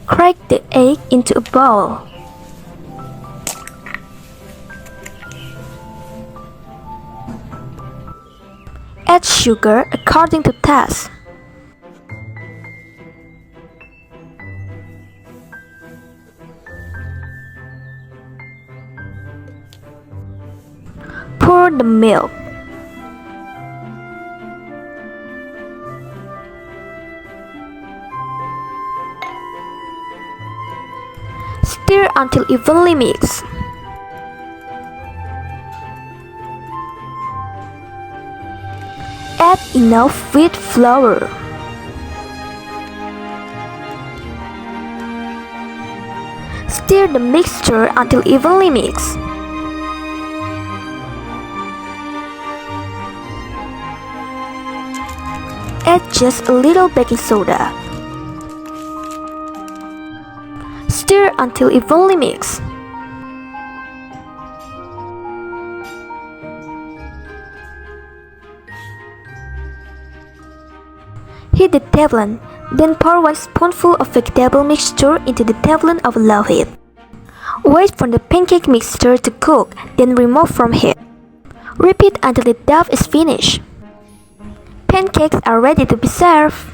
Crack the egg into a bowl. Add sugar according to taste. Pour the milk. Stir until evenly mixed. Add enough wheat flour. Stir the mixture until evenly mixed. Add just a little baking soda. Stir until evenly mixed. Heat the teflon, then pour 1 spoonful of vegetable mixture into the teflon over low heat. Wait for the pancake mixture to cook, then remove from heat. Repeat until the dough is finished. Pancakes are ready to be served.